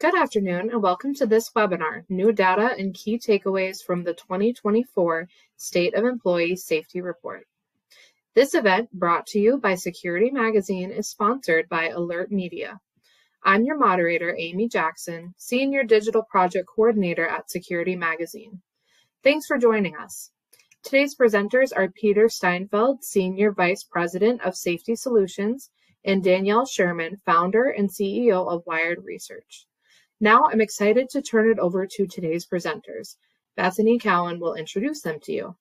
Good afternoon and welcome to this webinar, New Data and Key Takeaways from the 2024 State of Employee Safety Report. This event, brought to you by Security Magazine, is sponsored by AlertMedia. I'm your moderator, Amy Jackson, Senior Digital Project Coordinator at Security Magazine. Thanks for joining us. Today's presenters are Peter Steinfeld, Senior Vice President of Safety Solutions, and Danielle Sherman, Founder and CEO of Wired Research. Now I'm excited to turn it over to today's presenters. Bethany Cowan will introduce them to you.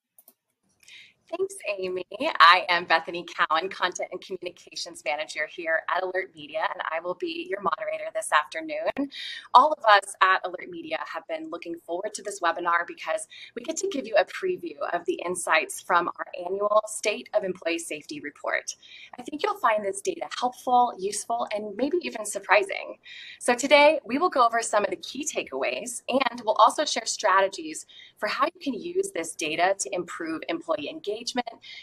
Thanks, Amy. I am Bethany Cowan, Content and Communications Manager here at AlertMedia, and I will be your moderator this afternoon. All of us at AlertMedia have been looking forward to this webinar because we get to give you a preview of the insights from our annual State of Employee Safety Report. I think you'll find this data helpful, useful, and maybe even surprising. So today, we will go over some of the key takeaways, and we'll also share strategies for how you can use this data to improve employee engagement,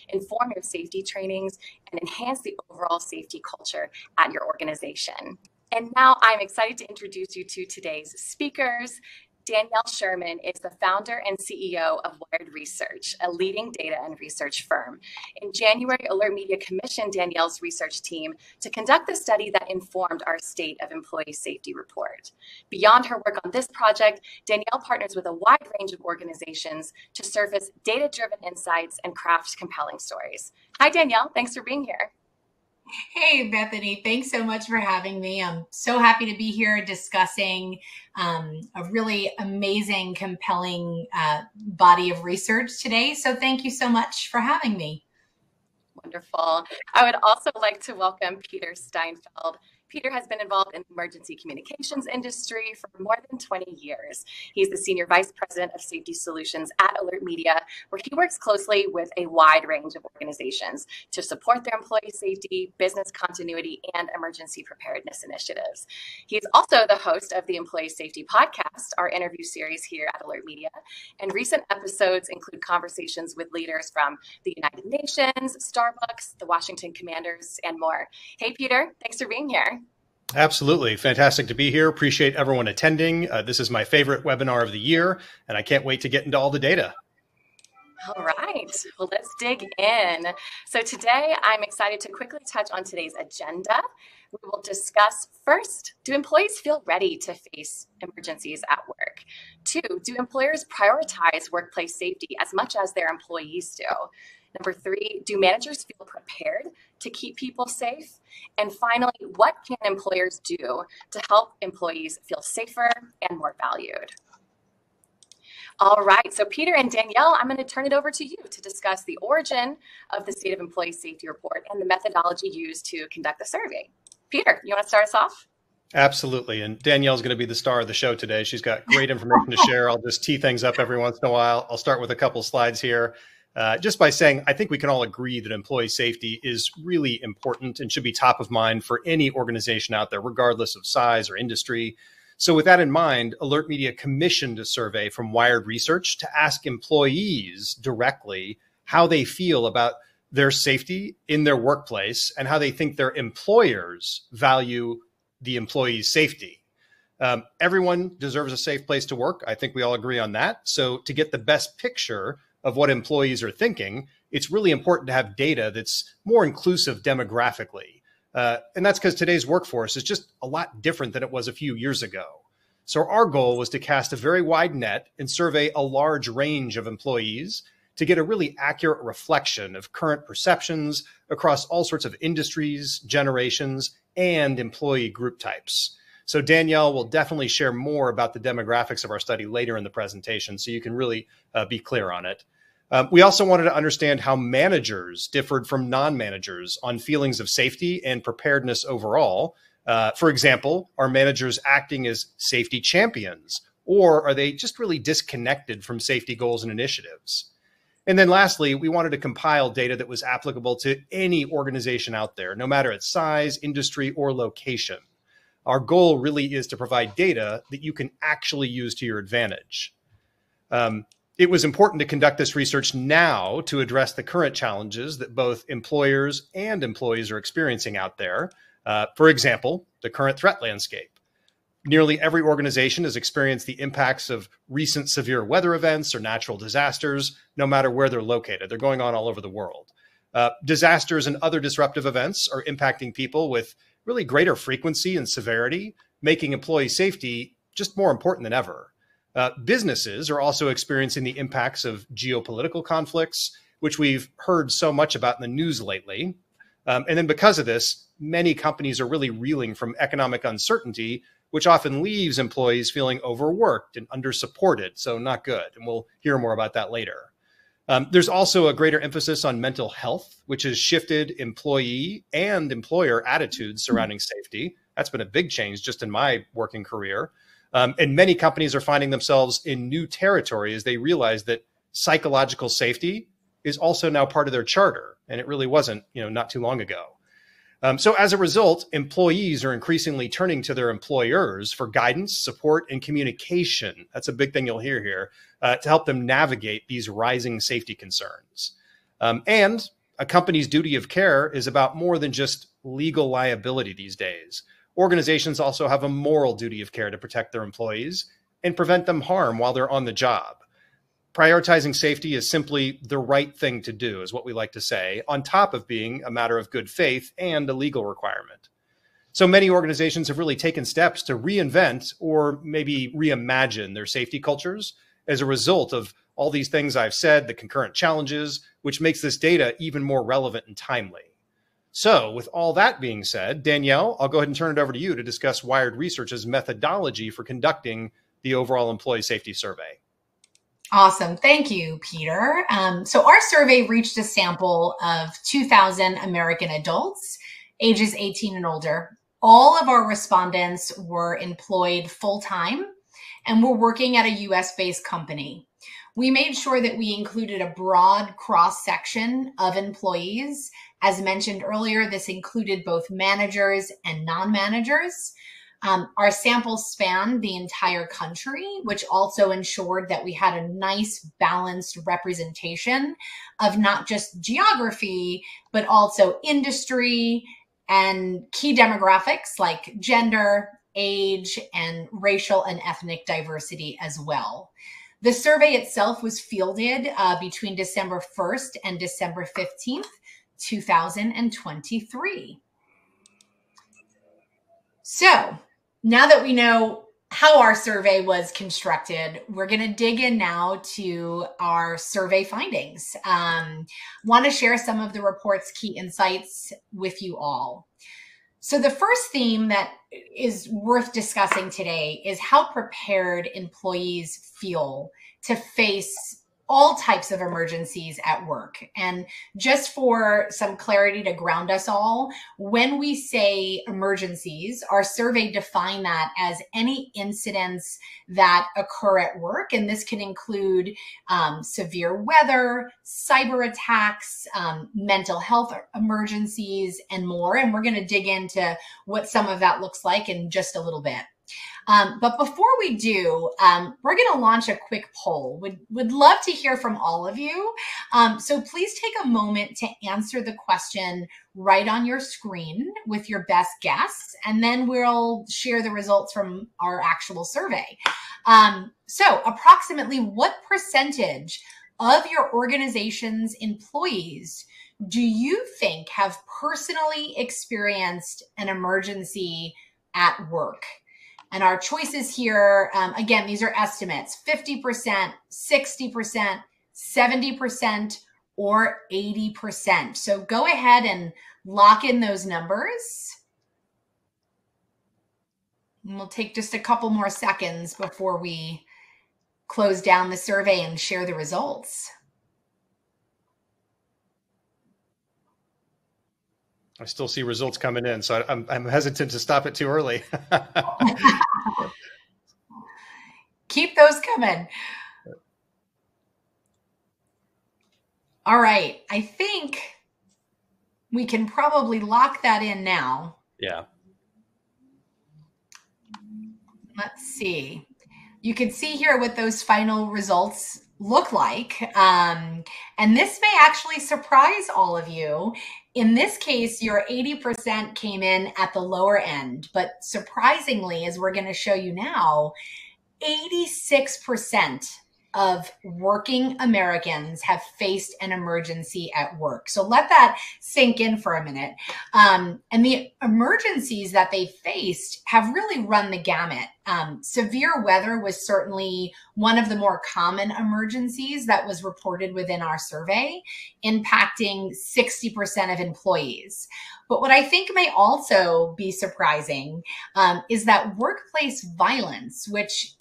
inform your safety trainings, and enhance the overall safety culture at your organization. And now I'm excited to introduce you to today's speakers. Danielle Sherman is the founder and CEO of Wired Research, a leading data and research firm. In January, AlertMedia commissioned Danielle's research team to conduct the study that informed our State of Employee Safety Report. Beyond her work on this project, Danielle partners with a wide range of organizations to surface data-driven insights and craft compelling stories. Hi, Danielle. Thanks for being here. Hey, Bethany, thanks so much for having me. I'm so happy to be here discussing a really amazing, compelling body of research today. So thank you so much for having me. Wonderful. I would also like to welcome Peter Steinfeld. Peter has been involved in the emergency communications industry for more than 20 years. He's the Senior Vice President of Safety Solutions at AlertMedia, where he works closely with a wide range of organizations to support their employee safety, business continuity, and emergency preparedness initiatives. He's also the host of the Employee Safety Podcast, our interview series here at AlertMedia, and recent episodes include conversations with leaders from the United Nations, Starbucks, the Washington Commanders, and more. Hey, Peter, thanks for being here. Absolutely. Fantastic to be here. Appreciate everyone attending. This is my favorite webinar of the year, and I can't wait to get into all the data. All right. Well, let's dig in. So today, I'm excited to quickly touch on today's agenda. We will discuss first, do employees feel ready to face emergencies at work? 2, do employers prioritize workplace safety as much as their employees do? Number 3, do managers feel prepared to keep people safe? And finally, what can employers do to help employees feel safer and more valued? All right, so Peter and Danielle, I'm going to turn it over to you to discuss the origin of the State of Employee Safety Report and the methodology used to conduct the survey. Peter, you want to start us off? Absolutely. And Danielle's going to be the star of the show today. She's got great information to share. I'll just tee things up every once in a while. I'll start with a couple slides here. Just by saying, I think we can all agree that employee safety is really important and should be top of mind for any organization out there, regardless of size or industry. So with that in mind, AlertMedia commissioned a survey from Wired Research to ask employees directly how they feel about their safety in their workplace and how they think their employers value the employees' safety. Everyone deserves a safe place to work. I think we all agree on that. So to get the best picture of what employees are thinking, it's really important to have data that's more inclusive demographically. And that's because today's workforce is just a lot different than it was a few years ago. So our goal was to cast a very wide net and survey a large range of employees to get a really accurate reflection of current perceptions across all sorts of industries, generations, and employee group types. So Danielle will definitely share more about the demographics of our study later in the presentation, so you can really be clear on it. We also wanted to understand how managers differed from non-managers on feelings of safety and preparedness overall. For example, are managers acting as safety champions, or are they just really disconnected from safety goals and initiatives? And then lastly, we wanted to compile data that was applicable to any organization out there, no matter its size, industry, or location. Our goal really is to provide data that you can actually use to your advantage. It was important to conduct this research now to address the current challenges that both employers and employees are experiencing out there. For example, the current threat landscape. Nearly every organization has experienced the impacts of recent severe weather events or natural disasters, no matter where they're located. They're going on all over the world. Disasters and other disruptive events are impacting people with really greater frequency and severity, making employee safety just more important than ever. Businesses are also experiencing the impacts of geopolitical conflicts, which we've heard so much about in the news lately. And then because of this, many companies are really reeling from economic uncertainty, which often leaves employees feeling overworked and undersupported. So not good. And we'll hear more about that later. There's also a greater emphasis on mental health, which has shifted employee and employer attitudes surrounding safety. That's been a big change just in my working career. And many companies are finding themselves in new territory as they realize that psychological safety is also now part of their charter. And it really wasn't, not too long ago. So as a result, employees are increasingly turning to their employers for guidance, support, and communication. That's a big thing you'll hear here to help them navigate these rising safety concerns. And a company's duty of care is about more than just legal liability these days. Organizations also have a moral duty of care to protect their employees and prevent them harm while they're on the job. Prioritizing safety is simply the right thing to do, is what we like to say, on top of being a matter of good faith and a legal requirement. So many organizations have really taken steps to reinvent or maybe reimagine their safety cultures as a result of all these things I've said, the concurrent challenges, which makes this data even more relevant and timely. So with all that being said, Danielle, I'll go ahead and turn it over to you to discuss Wired Research's methodology for conducting the overall employee safety survey. Awesome. Thank you, Peter. So our survey reached a sample of 2,000 American adults, ages 18 and older. All of our respondents were employed full-time and were working at a US-based company. We made sure that we included a broad cross-section of employees. As mentioned earlier, this included both managers and non-managers. Our sample spanned the entire country, which also ensured that we had a nice balanced representation of not just geography, but also industry and key demographics like gender, age, and racial and ethnic diversity as well. The survey itself was fielded between December 1st and December 15th, 2023. So now that we know how our survey was constructed, we're going to dig in now to our survey findings. Want to share some of the report's key insights with you all. So the first theme that is worth discussing today is how prepared employees feel to face all types of emergencies at work. And just for some clarity to ground us all, when we say emergencies, our survey defined that as any incidents that occur at work. And this can include severe weather, cyber attacks, mental health emergencies, and more. And we're going to dig into what some of that looks like in just a little bit. But before we do, we're going to launch a quick poll. Would love to hear from all of you. So please take a moment to answer the question right on your screen with your best guess, and then we'll share the results from our actual survey. So approximately what percentage of your organization's employees do you think have personally experienced an emergency at work? And our choices here, again, these are estimates, 50%, 60%, 70%, or 80%. So go ahead and lock in those numbers. And we'll take just a couple more seconds before we close down the survey and share the results. I still see results coming in, so I'm hesitant to stop it too early. Keep those coming. All right. I think we can probably lock that in now. Yeah. Let's see. You can see here what those final results look like. And this may actually surprise all of you. In this case, your 80% came in at the lower end, but surprisingly, as we're going to show you now, 86% of working Americans have faced an emergency at work. So let that sink in for a minute. And the emergencies that they faced have really run the gamut. Severe weather was certainly one of the more common emergencies that was reported within our survey, impacting 60% of employees. But what I think may also be surprising is that workplace violence, which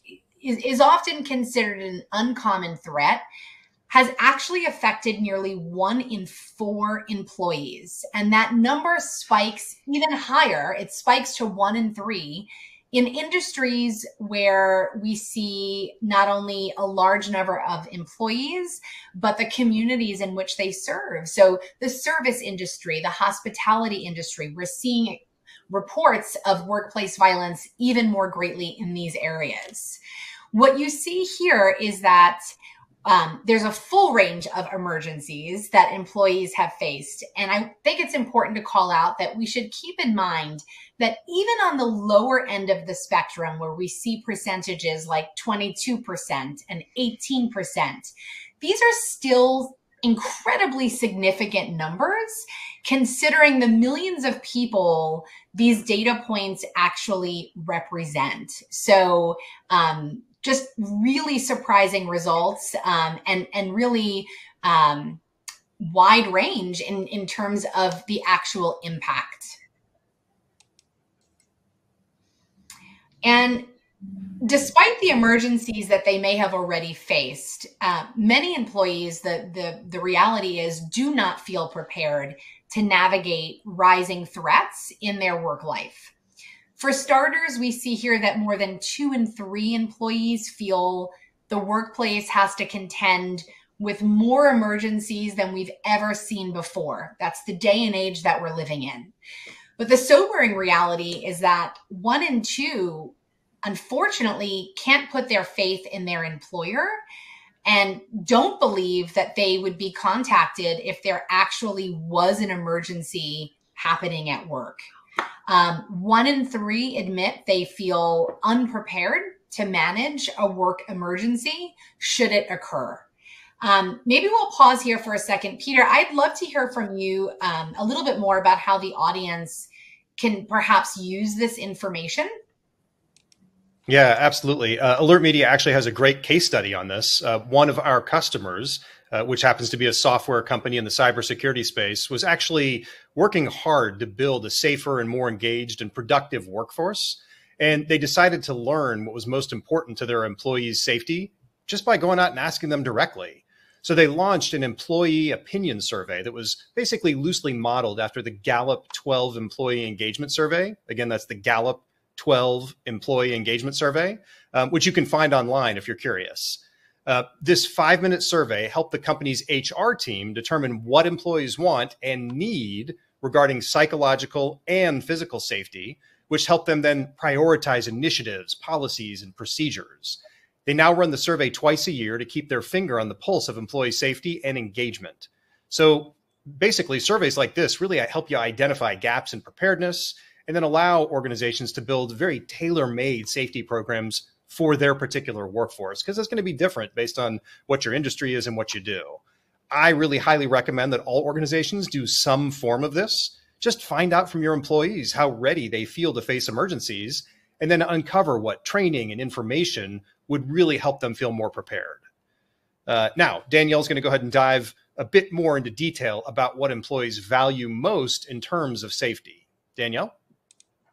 is often considered an uncommon threat, has actually affected nearly 1 in 4 employees. And that number spikes even higher. It spikes to 1 in 3 in industries where we see not only a large number of employees, but the communities in which they serve. So the service industry, the hospitality industry, we're seeing reports of workplace violence even more greatly in these areas. What you see here is that there's a full range of emergencies that employees have faced. And I think it's important to call out that we should keep in mind that even on the lower end of the spectrum, where we see percentages like 22% and 18%, these are still incredibly significant numbers, considering the millions of people these data points actually represent. So, just really surprising results and really wide range in terms of the actual impact. And despite the emergencies that they may have already faced, many employees, the reality is, do not feel prepared to navigate rising threats in their work life. For starters, we see here that more than 2 in 3 employees feel the workplace has to contend with more emergencies than we've ever seen before. That's the day and age that we're living in. But the sobering reality is that 1 in 2, unfortunately, can't put their faith in their employer and don't believe that they would be contacted if there actually was an emergency happening at work. 1 in 3 admit they feel unprepared to manage a work emergency should it occur. Maybe we'll pause here for a second. Peter, I'd love to hear from you a little bit more about how the audience can perhaps use this information. Yeah, absolutely. AlertMedia actually has a great case study on this. One of our customers, which happens to be a software company in the cybersecurity space, was actually working hard to build a safer and more engaged and productive workforce. And they decided to learn what was most important to their employees' safety just by going out and asking them directly. So they launched an employee opinion survey that was basically loosely modeled after the Gallup 12 Employee Engagement Survey. Again, that's the Gallup 12 Employee Engagement Survey, which you can find online if you're curious. This 5-minute survey helped the company's HR team determine what employees want and need regarding psychological and physical safety, which helped them then prioritize initiatives, policies, and procedures. They now run the survey twice a year to keep their finger on the pulse of employee safety and engagement. So basically, surveys like this really help you identify gaps in preparedness and then allow organizations to build very tailor-made safety programs for their particular workforce, because it's going to be different based on what your industry is and what you do. I really highly recommend that all organizations do some form of this. Just find out from your employees how ready they feel to face emergencies, and then uncover what training and information would really help them feel more prepared. Now, Danielle's going to go ahead and dive a bit more into detail about what employees value most in terms of safety. Danielle?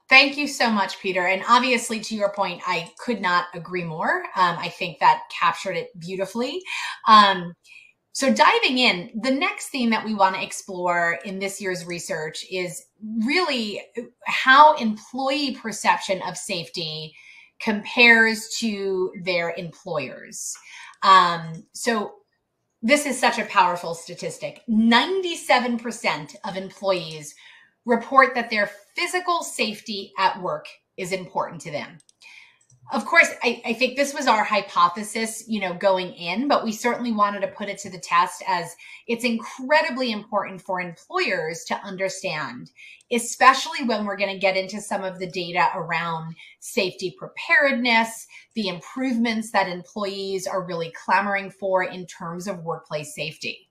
Thank you so much, Peter. And obviously, to your point, I could not agree more. I think that captured it beautifully. So diving in, the next theme that we want to explore in this year's research is really how employee perception of safety compares to their employers. So this is such a powerful statistic. 97% of employees report that their physical safety at work is important to them. Of course, I think this was our hypothesis, going in, but we certainly wanted to put it to the test, as it's incredibly important for employers to understand, especially when we're going to get into some of the data around safety preparedness, the improvements that employees are really clamoring for in terms of workplace safety.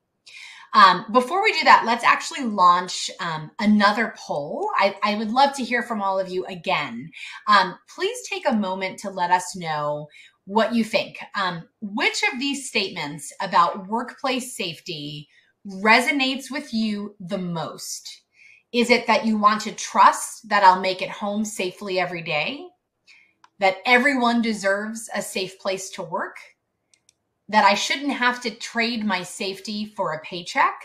Before we do that, let's actually launch another poll. I would love to hear from all of you again. Please take a moment to let us know what you think. Which of these statements about workplace safety resonates with you the most? Is it that you want to trust that I'll make it home safely every day? That everyone deserves a safe place to work? That I shouldn't have to trade my safety for a paycheck?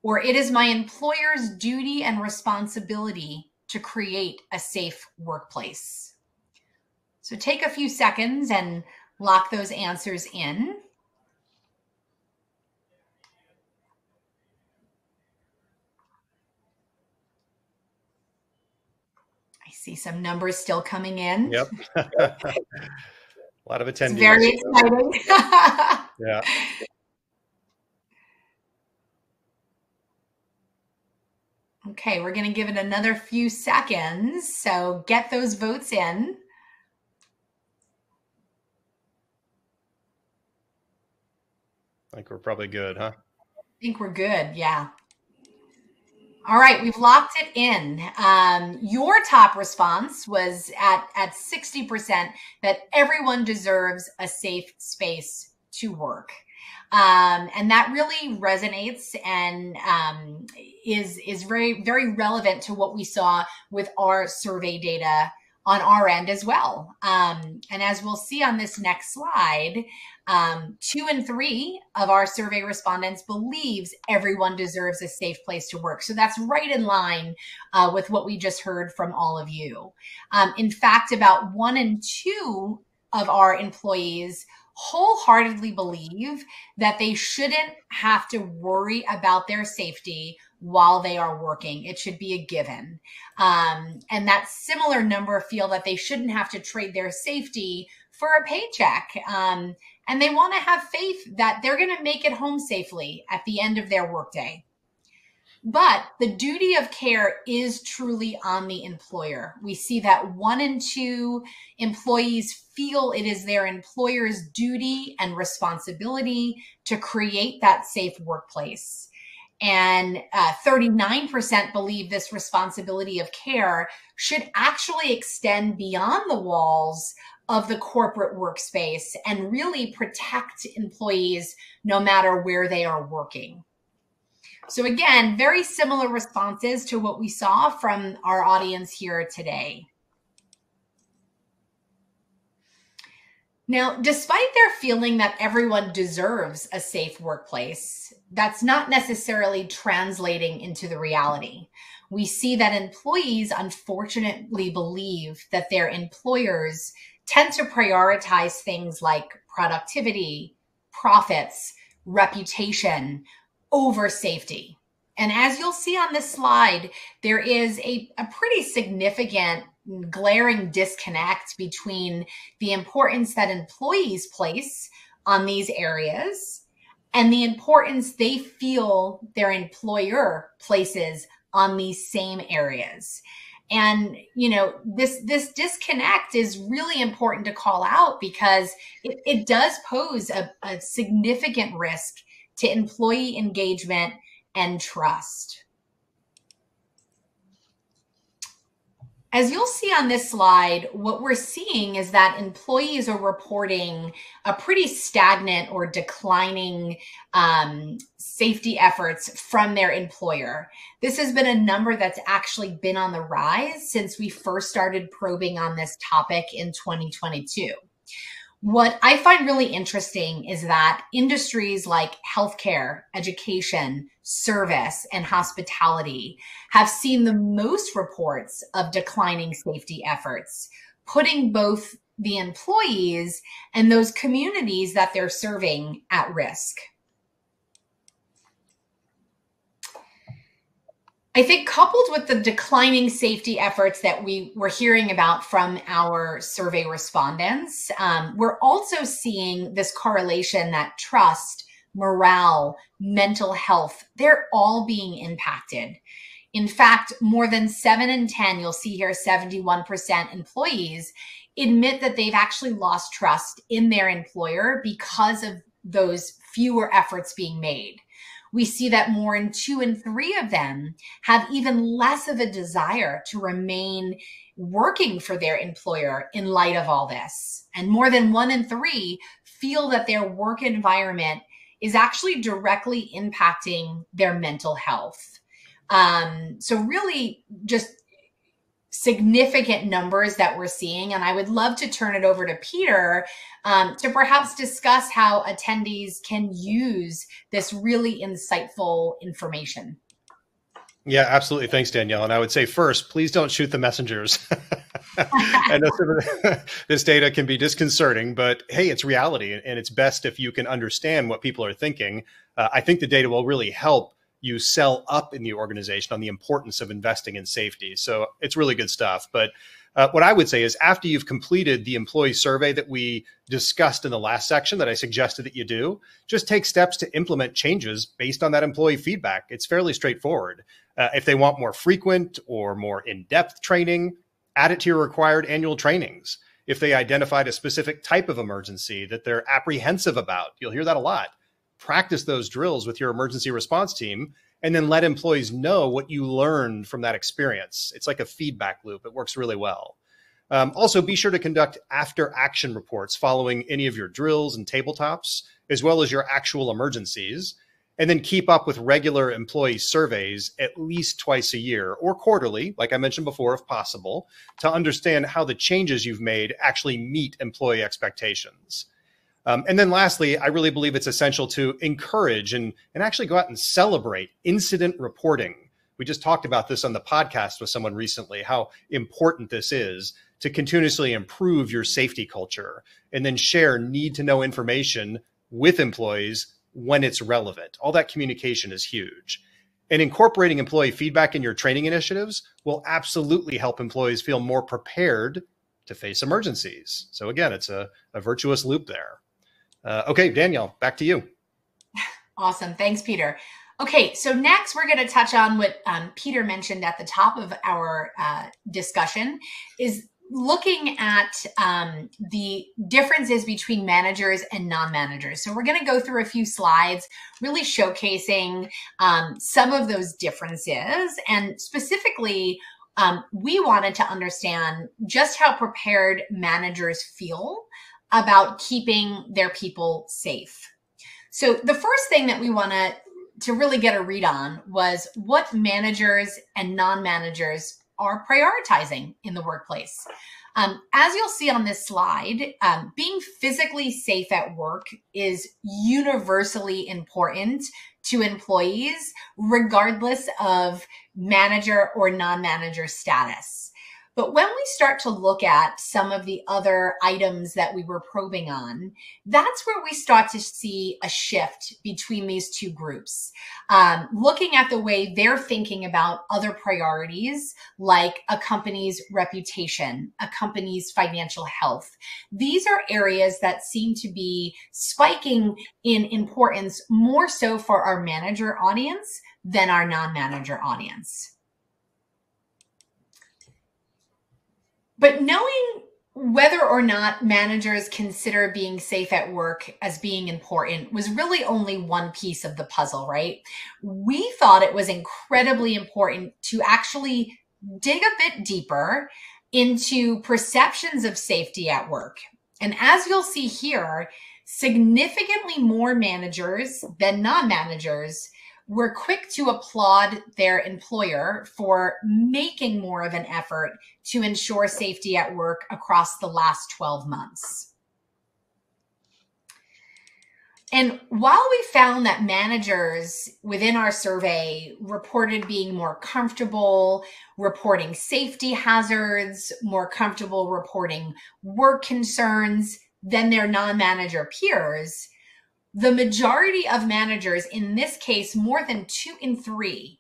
Or it is my employer's duty and responsibility to create a safe workplace? So take a few seconds and lock those answers in. I see some numbers still coming in. Yep. A lot of attendees. It's very exciting. Yeah. Okay, we're going to give it another few seconds. So get those votes in. I think we're probably good, huh? I think we're good. Yeah. All right, we've locked it in. Your top response was at 60% that everyone deserves a safe space to work. And that really resonates and is very, very relevant to what we saw with our survey data on our end as well. And as we'll see on this next slide, 2 in 3 of our survey respondents believes everyone deserves a safe place to work. So that's right in line with what we just heard from all of you. In fact, about 1 in 2 of our employees wholeheartedly believe that they shouldn't have to worry about their safety while they are working. It should be a given. And that similar number feel that they shouldn't have to trade their safety for a paycheck. And they want to have faith that they're going to make it home safely at the end of their workday. But the duty of care is truly on the employer. We see that 1 in 2 employees feel it is their employer's duty and responsibility to create that safe workplace. And 39% believe this responsibility of care should actually extend beyond the walls of the corporate workspace and really protect employees no matter where they are working. So again, very similar responses to what we saw from our audience here today. Now, despite their feeling that everyone deserves a safe workplace, that's not necessarily translating into the reality. We see that employees unfortunately believe that their employers tend to prioritize things like productivity, profits, reputation over safety. And as you'll see on this slide, there is a pretty significant glaring disconnect between the importance that employees place on these areas and the importance they feel their employer places on these same areas. And, this disconnect is really important to call out because it does pose a significant risk to employee engagement and trust. As you'll see on this slide, what we're seeing is that employees are reporting a pretty stagnant or declining safety efforts from their employer. This has been a number that's actually been on the rise since we first started probing on this topic in 2022. What I find really interesting is that industries like healthcare, education, service, and hospitality have seen the most reports of declining safety efforts, putting both the employees and those communities that they're serving at risk. I think coupled with the declining safety efforts that we were hearing about from our survey respondents, we're also seeing this correlation that trust, morale, mental health, they're all being impacted. In fact, more than 7 in 10, you'll see here 71% employees admit that they've actually lost trust in their employer because of those fewer efforts being made. We see that more than 2 in 3 of them have even less of a desire to remain working for their employer in light of all this. And more than 1 in 3 feel that their work environment is actually directly impacting their mental health. So really just significant numbers that we're seeing. And I would love to turn it over to Peter to perhaps discuss how attendees can use this really insightful information. Yeah, absolutely. Thanks, Danielle. And I would say first, please don't shoot the messengers. I know some of this data can be disconcerting, but hey, it's reality. And it's best if you can understand what people are thinking. I think the data will really help you sell up in the organization on the importance of investing in safety. So it's really good stuff. But what I would say is after you've completed the employee survey that we discussed in the last section that I suggested that you do, just take steps to implement changes based on that employee feedback. It's fairly straightforward. If they want more frequent or more in-depth training, add it to your required annual trainings. If they identified a specific type of emergency that they're apprehensive about, you'll hear that a lot. Practice those drills with your emergency response team, and then let employees know what you learned from that experience. It's like a feedback loop. It works really well. Also, be sure to conduct after-action reports following any of your drills and tabletops, as well as your actual emergencies, and then keep up with regular employee surveys at least twice a year or quarterly, like I mentioned before, if possible, to understand how the changes you've made actually meet employee expectations. And then lastly, I really believe it's essential to encourage and actually go out and celebrate incident reporting. We just talked about this on the podcast with someone recently, how important this is to continuously improve your safety culture and then share need-to-know information with employees when it's relevant. All that communication is huge. And incorporating employee feedback in your training initiatives will absolutely help employees feel more prepared to face emergencies. So again, it's a virtuous loop there. Okay, Danielle, back to you. Awesome. Thanks, Peter. Okay, so next we're going to touch on what Peter mentioned at the top of our discussion, is looking at the differences between managers and non-managers. So we're going to go through a few slides, really showcasing some of those differences. And specifically, we wanted to understand just how prepared managers feel about keeping their people safe. So the first thing that we want to really get a read on was what managers and non-managers are prioritizing in the workplace. As you'll see on this slide, being physically safe at work is universally important to employees, regardless of manager or non-manager status. But when we start to look at some of the other items that we were probing on, that's where we start to see a shift between these two groups. Looking at the way they're thinking about other priorities, like a company's reputation, a company's financial health. These are areas that seem to be spiking in importance more so for our manager audience than our non-manager audience. But knowing whether or not managers consider being safe at work as being important was really only one piece of the puzzle, right? We thought it was incredibly important to actually dig a bit deeper into perceptions of safety at work. And as you'll see here, significantly more managers than non-managers were quick to applaud their employer for making more of an effort to ensure safety at work across the last 12 months. And while we found that managers within our survey reported being more comfortable reporting safety hazards, more comfortable reporting work concerns than their non-manager peers, the majority of managers, in this case, more than 2 in 3,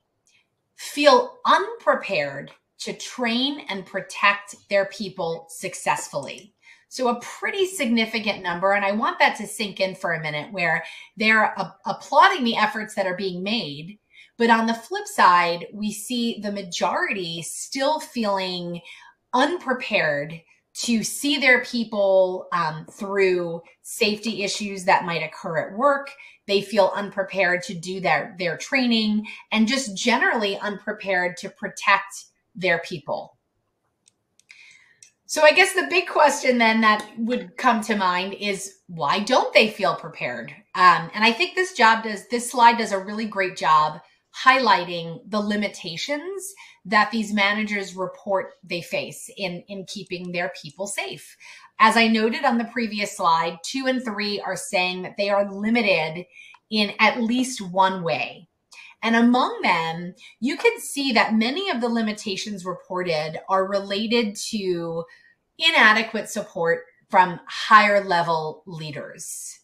feel unprepared to train and protect their people successfully. So a pretty significant number. And I want that to sink in for a minute, where they're applauding the efforts that are being made. But on the flip side, we see the majority still feeling unprepared to see their people through safety issues that might occur at work. They feel unprepared to do their training, and just generally unprepared to protect their people. So I guess the big question then that would come to mind is, why don't they feel prepared? And I think this slide does a really great job highlighting the limitations that these managers report they face in keeping their people safe. As I noted on the previous slide, 2 and 3 are saying that they are limited in at least one way. And among them, you can see that many of the limitations reported are related to inadequate support from higher level leaders.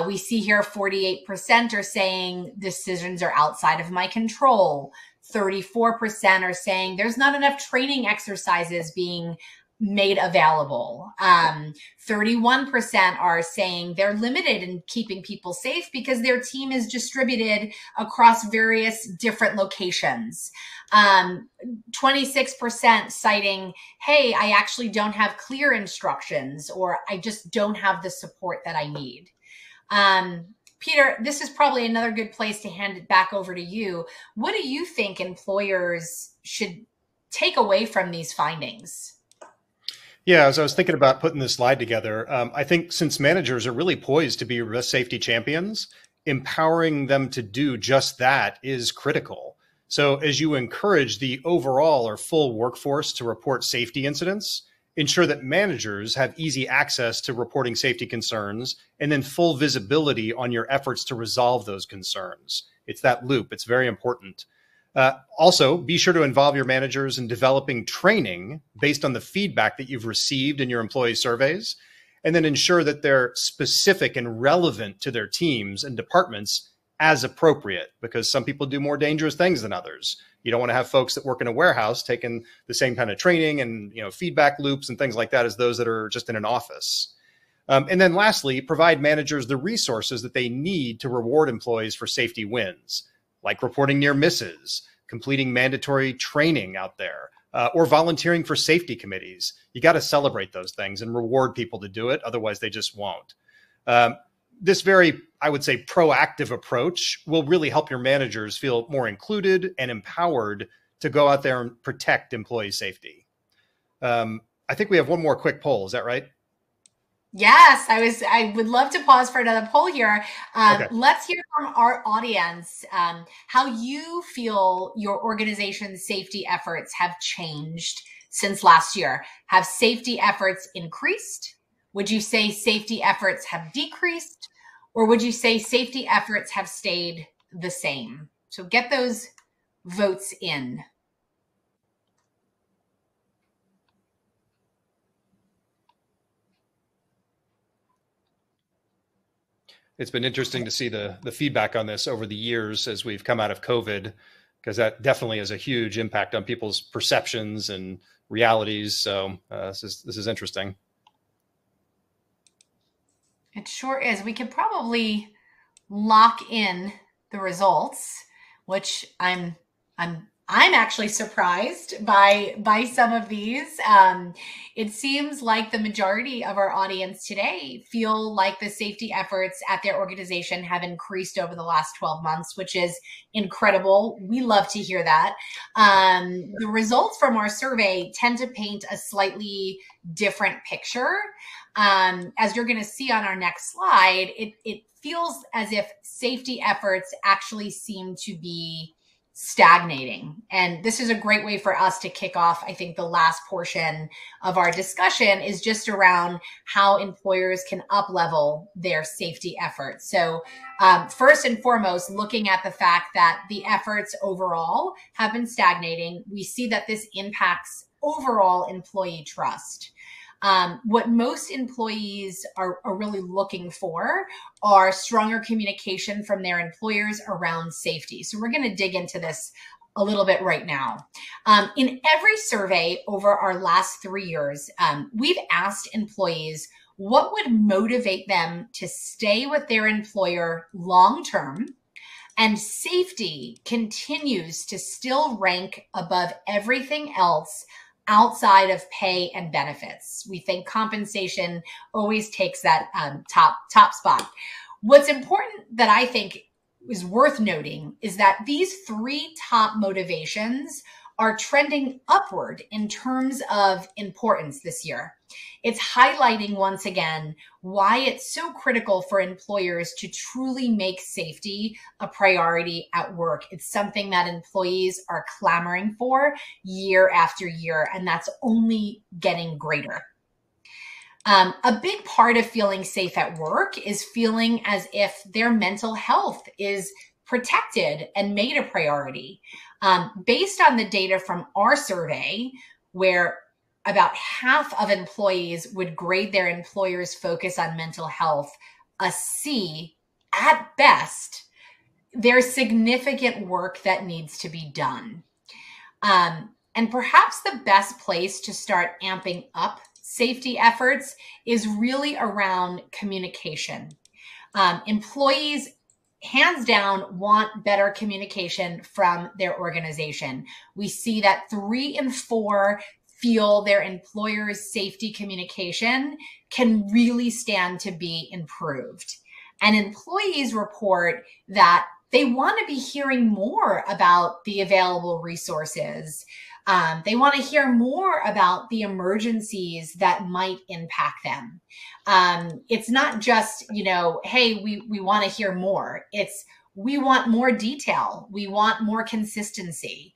We see here 48% are saying decisions are outside of my control. 34% are saying there's not enough training exercises being made available. 31% are saying they're limited in keeping people safe because their team is distributed across various different locations. 26% citing, hey, I actually don't have clear instructions, or I just don't have the support that I need. Peter, this is probably another good place to hand it back over to you. What do you think employers should take away from these findings? Yeah, as I was thinking about putting this slide together, I think since managers are really poised to be risk safety champions, empowering them to do just that is critical. So as you encourage the overall or full workforce to report safety incidents, ensure that managers have easy access to reporting safety concerns, and then full visibility on your efforts to resolve those concerns. It's that loop. It's very important. Also, be sure to involve your managers in developing training based on the feedback that you've received in your employee surveys, and then ensure that they're specific and relevant to their teams and departments as appropriate, because some people do more dangerous things than others. You don't want to have folks that work in a warehouse taking the same kind of training and feedback loops and things like that as those that are just in an office. And then lastly, provide managers the resources that they need to reward employees for safety wins, like reporting near misses, completing mandatory training out there, or volunteering for safety committees. You got to celebrate those things and reward people to do it. Otherwise, they just won't. This very, I would say, proactive approach will really help your managers feel more included and empowered to go out there and protect employee safety. I think we have one more quick poll. Is that right? Yes, I would love to pause for another poll here. Okay. Let's hear from our audience how you feel your organization's safety efforts have changed since last year. Have safety efforts increased? Would you say safety efforts have decreased? Or would you say safety efforts have stayed the same? So get those votes in. It's been interesting to see the feedback on this over the years as we've come out of COVID, because that definitely has a huge impact on people's perceptions and realities. So this is interesting. It sure is. We could probably lock in the results, which I'm actually surprised by some of these. It seems like the majority of our audience today feel like the safety efforts at their organization have increased over the last 12 months, which is incredible. We love to hear that. The results from our survey tend to paint a slightly different picture. As you're going to see on our next slide, it feels as if safety efforts actually seem to be stagnating. And this is a great way for us to kick off, I think, the last portion of our discussion is just around how employers can up-level their safety efforts. So first and foremost, looking at the fact that the efforts overall have been stagnating, we see that this impacts overall employee trust. What most employees are really looking for are stronger communication from their employers around safety. So we're going to dig into this a little bit right now. In every survey over our last 3 years, we've asked employees what would motivate them to stay with their employer long-term, and safety continues to still rank above everything else outside of pay and benefits. We think compensation always takes that top spot. What's important that I think is worth noting is that these 3 top motivations are trending upward in terms of importance this year. It's highlighting once again why it's so critical for employers to truly make safety a priority at work. It's something that employees are clamoring for year after year, and that's only getting greater. A big part of feeling safe at work is feeling as if their mental health is protected and made a priority. Based on the data from our survey, where about half of employees would grade their employer's focus on mental health a C at best, there's significant work that needs to be done. And perhaps the best place to start amping up safety efforts is really around communication. Employees, hands down, want better communication from their organization. We see that 3 in 4 feel their employer's safety communication can really stand to be improved. And employees report that they want to be hearing more about the available resources. They want to hear more about the emergencies that might impact them. It's not just, hey, we want to hear more. It's we want more detail. We want more consistency.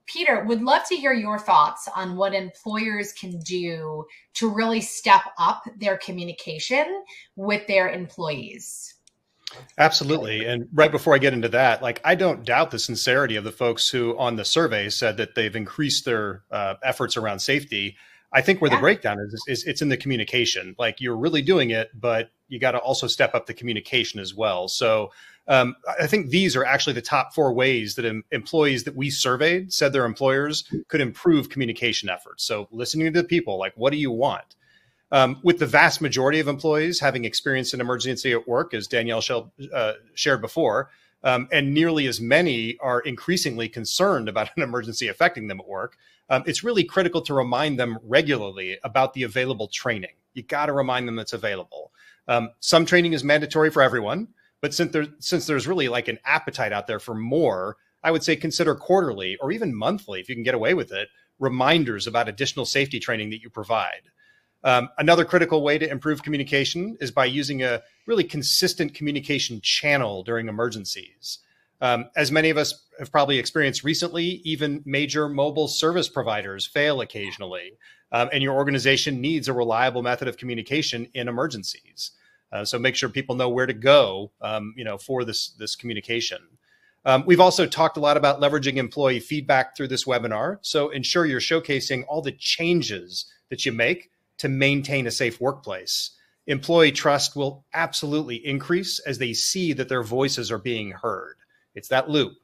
Peter, would love to hear your thoughts on what employers can do to really step up their communication with their employees. Absolutely. And right before I get into that, I don't doubt the sincerity of the folks who on the survey said that they've increased their efforts around safety. I think where the breakdown is it's in the communication. You're really doing it, but you got to also step up the communication as well. So I think these are actually the top 4 ways that employees that we surveyed said their employers could improve communication efforts. So listening to the people, what do you want? With the vast majority of employees having experienced an emergency at work, as Danielle shared before, and nearly as many are increasingly concerned about an emergency affecting them at work, it's really critical to remind them regularly about the available training. You got to remind them that's available. Some training is mandatory for everyone, but since there's really an appetite out there for more, I would say consider quarterly or even monthly, if you can get away with it, reminders about additional safety training that you provide. Another critical way to improve communication is by using a really consistent communication channel during emergencies. As many of us have probably experienced recently, even major mobile service providers fail occasionally, and your organization needs a reliable method of communication in emergencies. So make sure people know where to go, for this communication. We've also talked a lot about leveraging employee feedback through this webinar. So ensure you're showcasing all the changes that you make to maintain a safe workplace. Employee trust will absolutely increase as they see that their voices are being heard. It's that loop.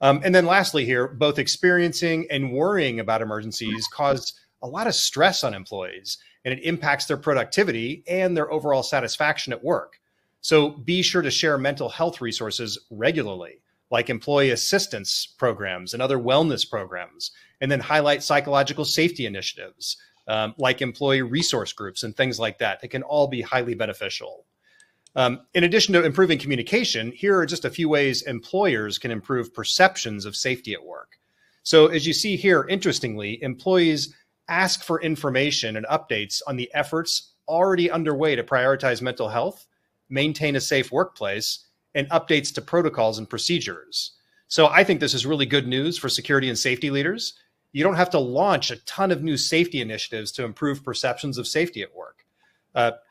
And then lastly here, both experiencing and worrying about emergencies cause a lot of stress on employees, and it impacts their productivity and their overall satisfaction at work. So be sure to share mental health resources regularly, like employee assistance programs and other wellness programs, and then highlight psychological safety initiatives, like employee resource groups and things like that. They can all be highly beneficial. In addition to improving communication, here are just a few ways employers can improve perceptions of safety at work. So as you see here, interestingly, employees ask for information and updates on the efforts already underway to prioritize mental health, maintain a safe workplace, and updates to protocols and procedures. So I think this is really good news for security and safety leaders. You don't have to launch a ton of new safety initiatives to improve perceptions of safety at work.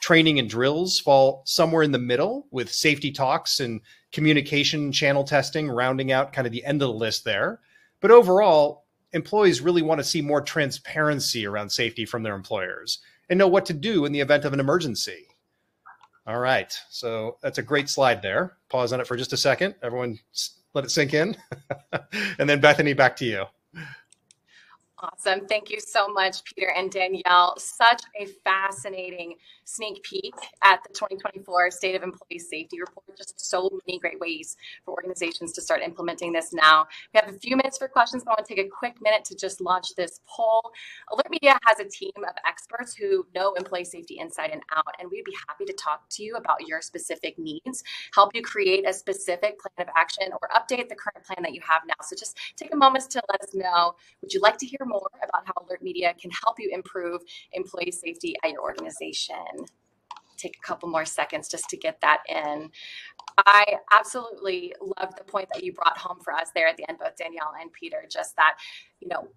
Training and drills fall somewhere in the middle, with safety talks and communication channel testing rounding out kind of the end of the list there. But overall, employees really want to see more transparency around safety from their employers and know what to do in the event of an emergency. All right, so that's a great slide there. Pause on it for just a second. Everyone let it sink in. And then Bethany, back to you. Awesome. Thank you so much, Peter and Danielle. Such a fascinating sneak peek at the 2024 State of Employee Safety Report. Just so many great ways for organizations to start implementing this now. We have a few minutes for questions, but I want to take a quick minute to just launch this poll. AlertMedia has a team of experts who know employee safety inside and out, and we'd be happy to talk to you about your specific needs, help you create a specific plan of action, or update the current plan that you have now. So just take a moment to let us know. Would you like to hear more about how AlertMedia can help you improve employee safety at your organization? Take a couple more seconds just to get that in. I absolutely love the point that you brought home for us there at the end, both Danielle and Peter, just that,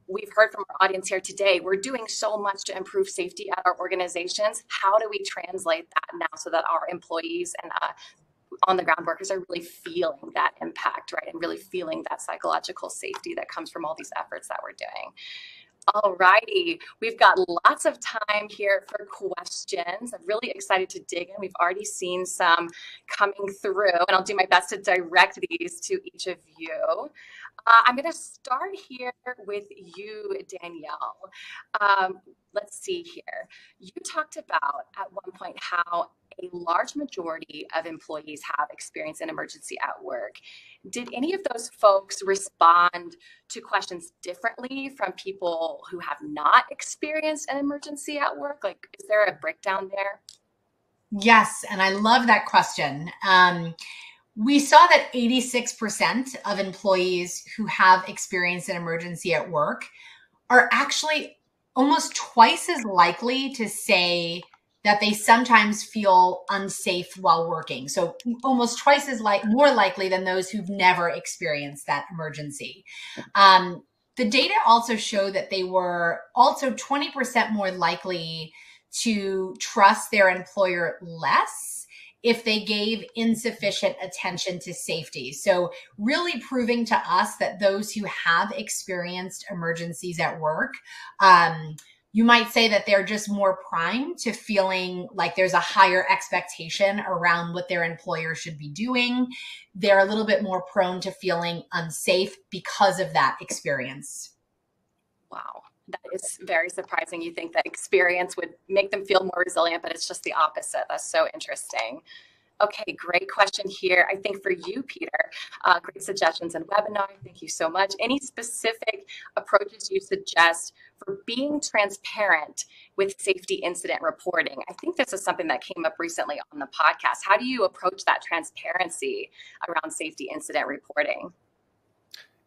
we've heard from our audience here today, we're doing so much to improve safety at our organizations. How do we translate that now so that our employees and on the ground workers are really feeling that impact, right? And really feeling that psychological safety that comes from all these efforts that we're doing. All righty, we've got lots of time here for questions. I'm really excited to dig in. We've already seen some coming through, and I'll do my best to direct these to each of you. I'm going to start here with you, Danielle. Let's see here. You talked about at one point how a large majority of employees have experienced an emergency at work. Did any of those folks respond to questions differently from people who have not experienced an emergency at work? Like, is there a breakdown there? Yes, and I love that question. We saw that 86% of employees who have experienced an emergency at work are actually almost twice as likely to say that they sometimes feel unsafe while working. So almost twice as more likely than those who've never experienced that emergency. The data also show that they were also 20% more likely to trust their employer less if they gave insufficient attention to safety. So really proving to us that those who have experienced emergencies at work, you might say that they're just more primed to feeling like there's a higher expectation around what their employer should be doing. They're a little bit more prone to feeling unsafe because of that experience. Wow. That is very surprising. You think that experience would make them feel more resilient, but it's just the opposite. That's so interesting. Okay, great question here. I think for you, Peter, great suggestions and webinar. Thank you so much. Any specific approaches you suggest for being transparent with safety incident reporting? I think this is something that came up recently on the podcast. How do you approach that transparency around safety incident reporting?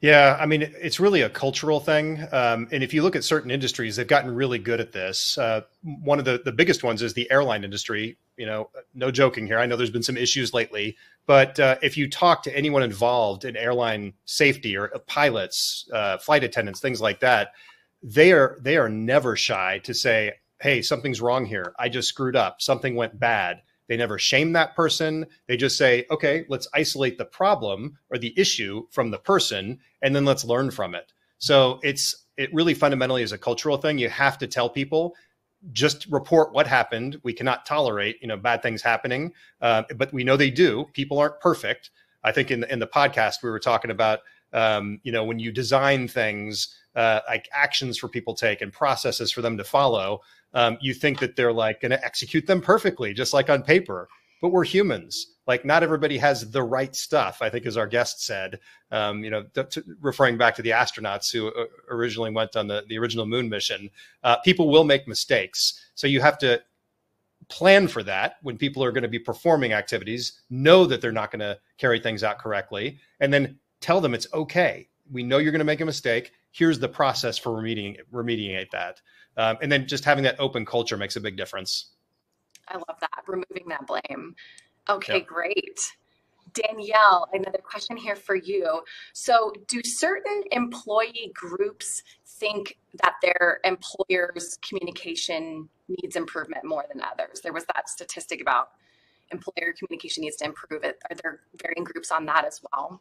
Yeah, I mean, it's really a cultural thing. And if you look at certain industries, they've gotten really good at this. One of the biggest ones is the airline industry. No joking here. I know there's been some issues lately, but if you talk to anyone involved in airline safety or pilots, flight attendants, things like that, they are never shy to say, hey, something's wrong here. I just screwed up. Something went bad. They never shame that person. They just say, okay, let's isolate the problem or the issue from the person, and then let's learn from it. So it really fundamentally is a cultural thing. You have to tell people, just report what happened. We cannot tolerate, bad things happening, but we know they do. People aren't perfect. I think in the podcast we were talking about, when you design things like actions for people to take and processes for them to follow, you think that they're like going to execute them perfectly, just like on paper. But we're humans. Like, not everybody has the right stuff, I think, as our guest said, referring back to the astronauts who originally went on the original moon mission. People will make mistakes. So you have to plan for that when people are going to be performing activities, know that they're not going to carry things out correctly, and then tell them it's okay. We know you're going to make a mistake. Here's the process for remediate that. And then just having that open culture makes a big difference. I love that. Removing that blame. Okay, yep. Great. Danielle, another question here for you. So do certain employee groups think that their employer's communication needs improvement more than others? There was that statistic about employer communication needs to improve. Are there varying groups on that as well?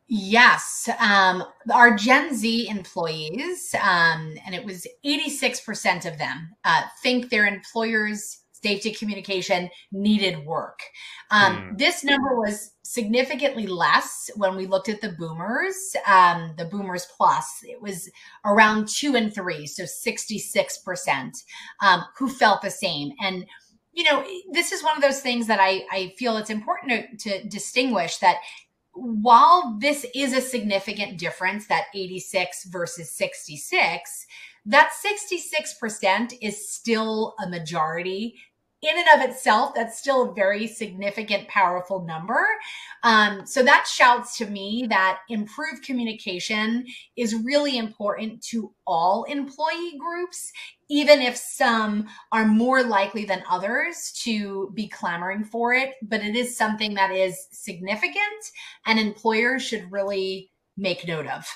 Yes. Our Gen Z employees, and it was 86% of them, think their employers safety communication needed work. This number was significantly less when we looked at the boomers plus. It was around 2 and 3, so 66% who felt the same. And this is one of those things that I feel it's important to distinguish, that while this is a significant difference, that 86 versus 66, that 66% is still a majority. In and of itself, that's still a very significant, powerful number. So that shouts to me that improved communication is really important to all employee groups, even if some are more likely than others to be clamoring for it. But it is something that is significant and employers should really make note of.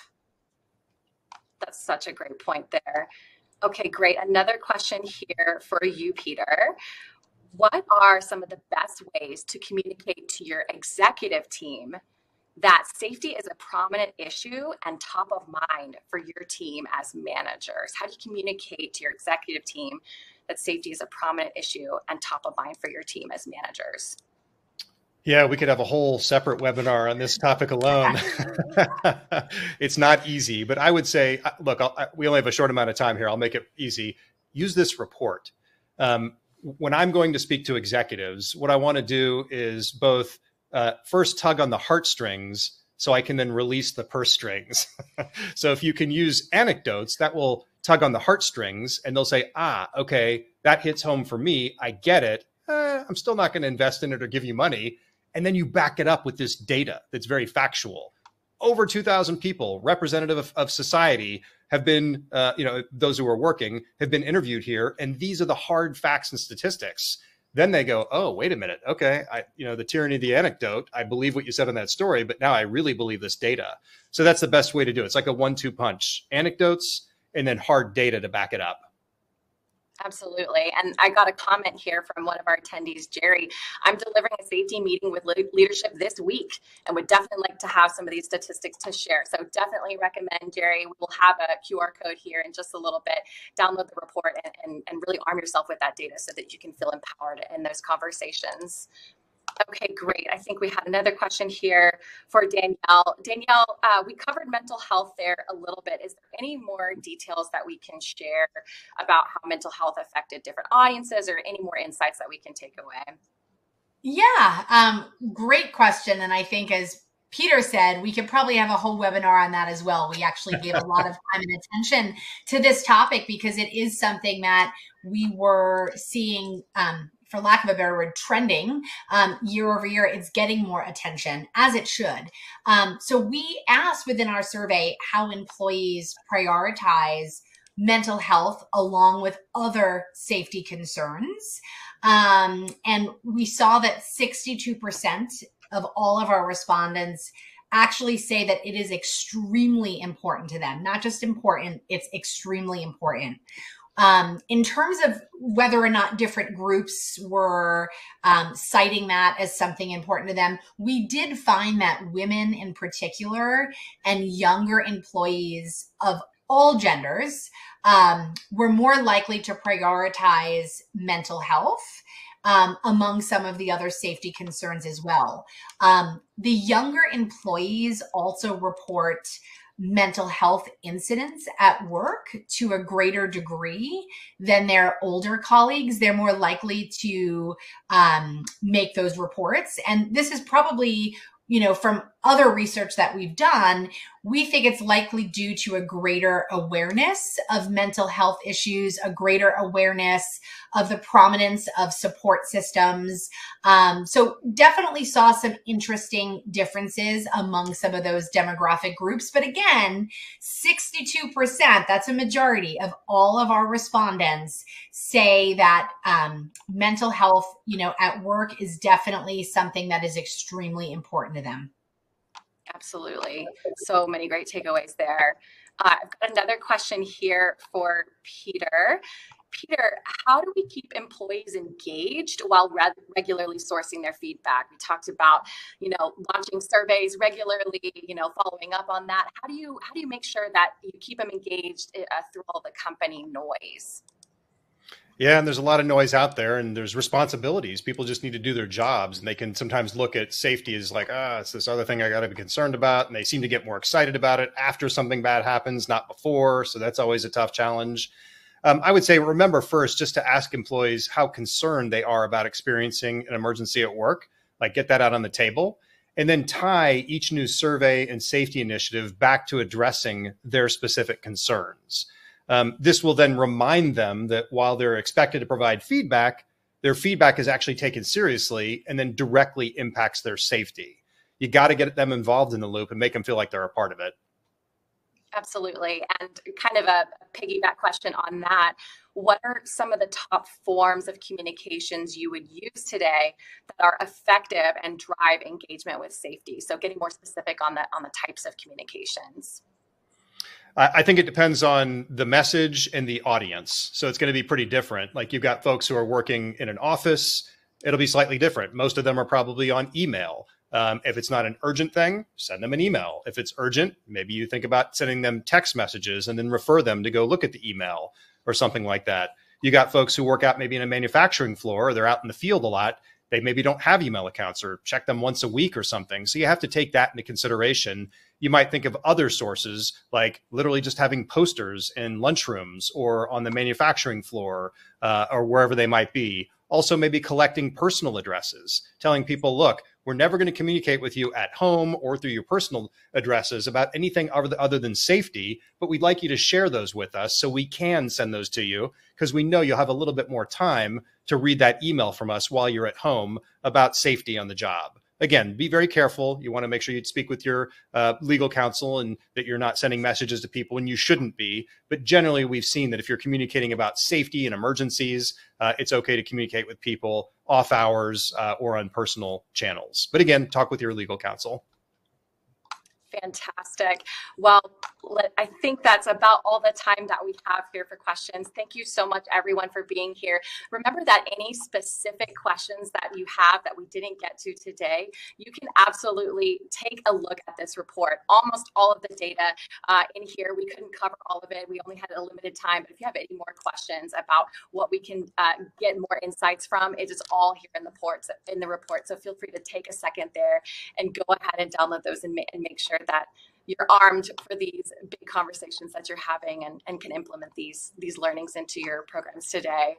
That's such a great point there. Okay, great. Another question here for you, Peter. What are some of the best ways to communicate to your executive team that safety is a prominent issue and top of mind for your team as managers? How do you communicate to your executive team that safety is a prominent issue and top of mind for your team as managers? Yeah, we could have a whole separate webinar on this topic alone. It's not easy, but I would say, look, we only have a short amount of time here. I'll make it easy. Use this report. When I'm going to speak to executives, what I want to do is both first tug on the heartstrings so I can then release the purse strings. So if you can use anecdotes, that will tug on the heartstrings and they'll say, okay, that hits home for me. I get it. I'm still not going to invest in it or give you money. And then you back it up with this data that's very factual. Over 2,000 people, representative of society, have been, those who are working have been interviewed here. And these are the hard facts and statistics. Then they go, oh, wait a minute. Okay. The tyranny of the anecdote. I believe what you said on that story, but now I really believe this data. So that's the best way to do it. It's like a 1-2 punch: anecdotes and then hard data to back it up. Absolutely. And I got a comment here from one of our attendees, Jerry. I'm delivering a safety meeting with leadership this week and would definitely like to have some of these statistics to share. So definitely recommend, Jerry. We'll have a QR code here in just a little bit. Download the report and really arm yourself with that data so that you can feel empowered in those conversations. Okay, great. I think we had another question here for Danielle. Danielle, we covered mental health there a little bit. Is there any more details that we can share about how mental health affected different audiences, or any more insights that we can take away? Yeah, great question. And I think, as Peter said, we could probably have a whole webinar on that as well. We actually gave a lot of time and attention to this topic because it is something that we were seeing, for lack of a better word, trending year over year. It's getting more attention, as it should. So we asked within our survey how employees prioritize mental health along with other safety concerns. And we saw that 62% of all of our respondents actually say that it is extremely important to them. Not just important, it's extremely important. In terms of whether or not different groups were citing that as something important to them, we did find that women in particular and younger employees of all genders were more likely to prioritize mental health among some of the other safety concerns as well. The younger employees also report mental health incidents at work to a greater degree than their older colleagues. They're more likely to make those reports. And this is probably, from other research that we've done, we think it's likely due to a greater awareness of mental health issues, a greater awareness of the prominence of support systems. So definitely saw some interesting differences among some of those demographic groups. But again, 62%, that's a majority of all of our respondents, say that mental health, at work is definitely something that is extremely important to them. Absolutely. So many great takeaways there. I've got another question here for Peter. Peter, how do we keep employees engaged while regularly sourcing their feedback? We talked about, launching surveys regularly, following up on that. How do you make sure that you keep them engaged through all the company noise? Yeah, and there's a lot of noise out there, and there's responsibilities. People just need to do their jobs, and they can sometimes look at safety as like, it's this other thing I got to be concerned about, and they seem to get more excited about it after something bad happens, not before. So that's always a tough challenge. I would say, remember first just to ask employees how concerned they are about experiencing an emergency at work, like get that out on the table, and then tie each new survey and safety initiative back to addressing their specific concerns. This will then remind them that while they're expected to provide feedback, their feedback is actually taken seriously and then directly impacts their safety. You got to get them involved in the loop and make them feel like they're a part of it. Absolutely. And kind of a piggyback question on that. What are some of the top forms of communications you would use today that are effective and drive engagement with safety? So getting more specific on the types of communications. I think it depends on the message and the audience. So it's going to be pretty different. Like you've got folks who are working in an office, it'll be slightly different. Most of them are probably on email. If it's not an urgent thing, send them an email. If it's urgent, maybe you think about sending them text messages and then refer them to go look at the email or something like that. You got folks who work out maybe in a manufacturing floor, or they're out in the field a lot. They maybe don't have email accounts or check them once a week or something. So you have to take that into consideration. You might think of other sources, like literally just having posters in lunchrooms or on the manufacturing floor or wherever they might be. Also, maybe collecting personal addresses, telling people, look, we're never going to communicate with you at home or through your personal addresses about anything other than safety, but we'd like you to share those with us so we can send those to you because we know you'll have a little bit more time to read that email from us while you're at home about safety on the job. Again, be very careful. You want to make sure you speak with your legal counsel and that you're not sending messages to people when you shouldn't be. But generally, we've seen that if you're communicating about safety and emergencies, it's okay to communicate with people off hours or on personal channels. But again, talk with your legal counsel. Fantastic. Well, I think that's about all the time that we have here for questions. Thank you so much, everyone, for being here. Remember that any specific questions that you have that we didn't get to today, you can absolutely take a look at this report. Almost all of the data in here, we couldn't cover all of it. We only had a limited time. But if you have any more questions about what we can get more insights from, it is all here in the report. So feel free to take a second there and go ahead and download those and make sure that you're armed for these big conversations that you're having and can implement these learnings into your programs today.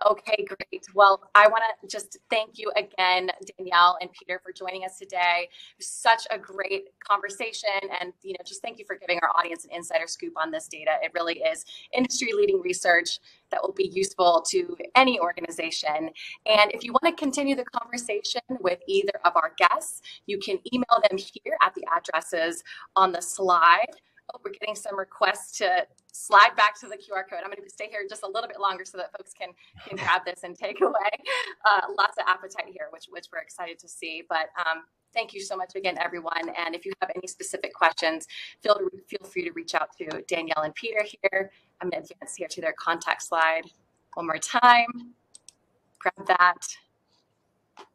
Okay, great. Well, I want to just thank you again, Danielle and Peter, for joining us today. Such a great conversation, and just thank you for giving our audience an insider scoop on this data. It really is industry-leading research that will be useful to any organization. And if you want to continue the conversation with either of our guests, you can email them here at the addresses on the slide. Oh, we're getting some requests to slide back to the QR code. I'm going to stay here just a little bit longer so that folks can grab this and take away. Lots of appetite here, which we're excited to see. But thank you so much again, everyone. And if you have any specific questions, feel free to reach out to Danielle and Peter here. I'm going to advance here to their contact slide one more time. Grab that,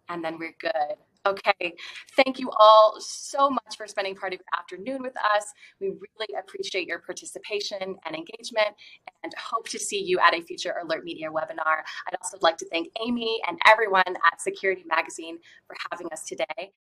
and then we're good. Okay, thank you all so much for spending part of your afternoon with us. We really appreciate your participation and engagement and hope to see you at a future AlertMedia webinar. I'd also like to thank Amy and everyone at Security Magazine for having us today.